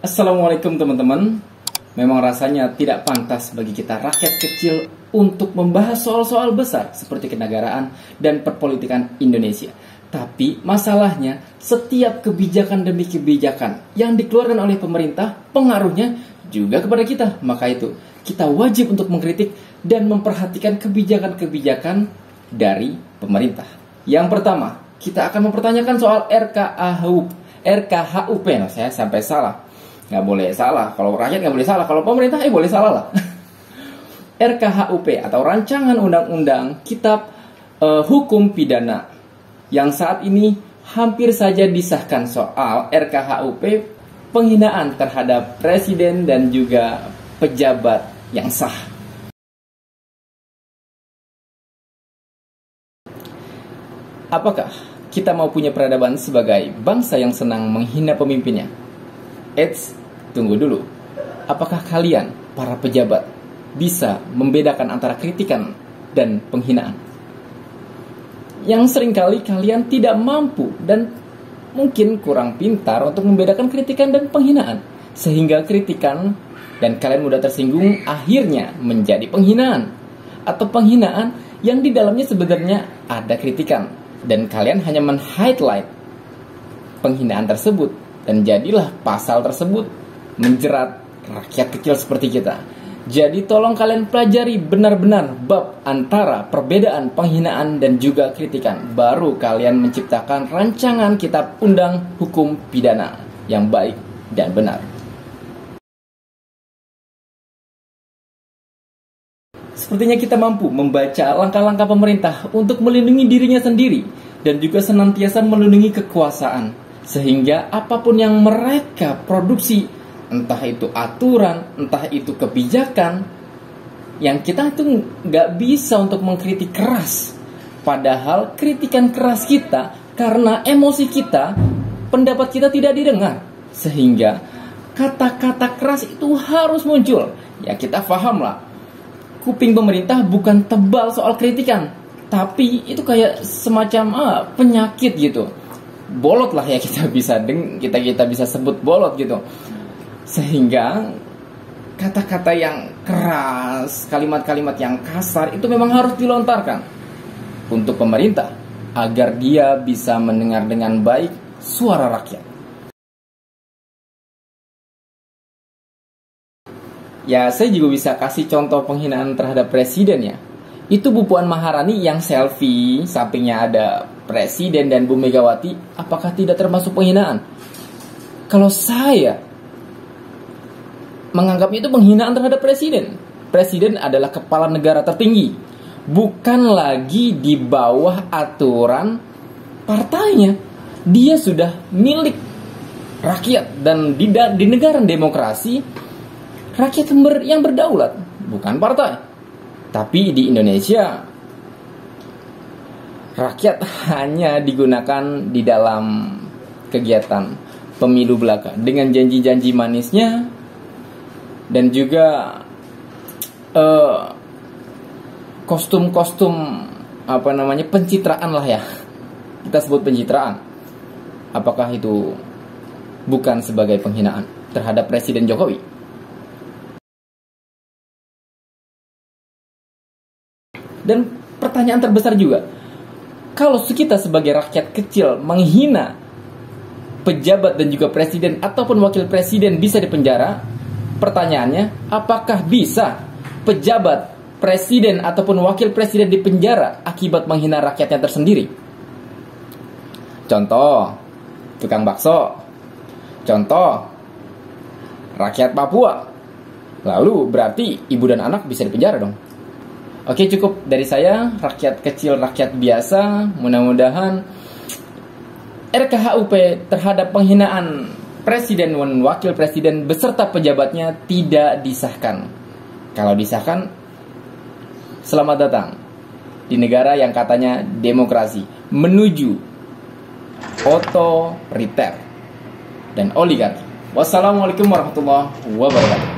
Assalamualaikum teman-teman. Memang rasanya tidak pantas bagi kita rakyat kecil untuk membahas soal-soal besar seperti kenegaraan dan perpolitikan Indonesia. Tapi masalahnya setiap kebijakan demi kebijakan yang dikeluarkan oleh pemerintah pengaruhnya juga kepada kita. Maka itu kita wajib untuk mengkritik dan memperhatikan kebijakan-kebijakan dari pemerintah. Yang pertama, kita akan mempertanyakan soal RKHUP. Nah, saya sampai salah. Nggak boleh salah, kalau rakyat nggak boleh salah, kalau pemerintah boleh salah lah. RKHUP atau Rancangan Undang-Undang Kitab Hukum Pidana yang saat ini hampir saja disahkan. Soal RKHUP penghinaan terhadap presiden dan juga pejabat yang sah. Apakah kita mau punya peradaban sebagai bangsa yang senang menghina pemimpinnya? Eits, tunggu dulu. Apakah kalian, para pejabat, bisa membedakan antara kritikan dan penghinaan? Yang seringkali kalian tidak mampu dan mungkin kurang pintar untuk membedakan kritikan dan penghinaan. Sehingga kritikan dan kalian mudah tersinggung akhirnya menjadi penghinaan. Atau penghinaan yang di dalamnya sebenarnya ada kritikan. Dan kalian hanya men-highlight penghinaan tersebut. Dan jadilah pasal tersebut menjerat rakyat kecil seperti kita. Jadi tolong kalian pelajari benar-benar bab antara perbedaan penghinaan dan juga kritikan. Baru kalian menciptakan rancangan kitab undang hukum pidana yang baik dan benar. Sepertinya kita mampu membaca langkah-langkah pemerintah untuk melindungi dirinya sendiri dan juga senantiasa melindungi kekuasaan. Sehingga apapun yang mereka produksi, entah itu aturan, entah itu kebijakan, yang kita itu nggak bisa untuk mengkritik keras. Padahal kritikan keras kita karena emosi kita, pendapat kita tidak didengar. Sehingga kata-kata keras itu harus muncul. Ya kita paham lah, kuping pemerintah bukan tebal soal kritikan, tapi itu kayak semacam penyakit gitu. Bolot lah ya kita bisa sebut bolot gitu. Sehingga kata-kata yang keras, kalimat-kalimat yang kasar itu memang harus dilontarkan untuk pemerintah agar dia bisa mendengar dengan baik suara rakyat. Ya, saya juga bisa kasih contoh penghinaan terhadap presiden ya. Itu Bu Puan Maharani yang selfie, sampingnya ada presiden dan Bu Megawati, apakah tidak termasuk penghinaan? Kalau saya menganggapnya itu penghinaan terhadap presiden. Presiden adalah kepala negara tertinggi, bukan lagi di bawah aturan partainya. Dia sudah milik rakyat dan di negara demokrasi, rakyat yang berdaulat, bukan partai. Tapi di Indonesia, rakyat hanya digunakan di dalam kegiatan pemilu belaka dengan janji-janji manisnya dan juga kostum-kostum pencitraan lah ya. Kita sebut pencitraan. Apakah itu bukan sebagai penghinaan terhadap Presiden Jokowi? Dan pertanyaan terbesar juga, kalau kita sebagai rakyat kecil menghina pejabat dan juga presiden ataupun wakil presiden bisa dipenjara, pertanyaannya, apakah bisa pejabat, presiden ataupun wakil presiden dipenjara akibat menghina rakyatnya tersendiri? Contoh, tukang bakso. Contoh, rakyat Papua. Lalu berarti ibu dan anak bisa dipenjara dong. Oke, cukup dari saya, rakyat kecil, rakyat biasa. Mudah-mudahan RKHUP terhadap penghinaan presiden dan wakil presiden beserta pejabatnya tidak disahkan. Kalau disahkan, selamat datang di negara yang katanya demokrasi menuju otoriter dan oligarki. Wassalamualaikum warahmatullahi wabarakatuh.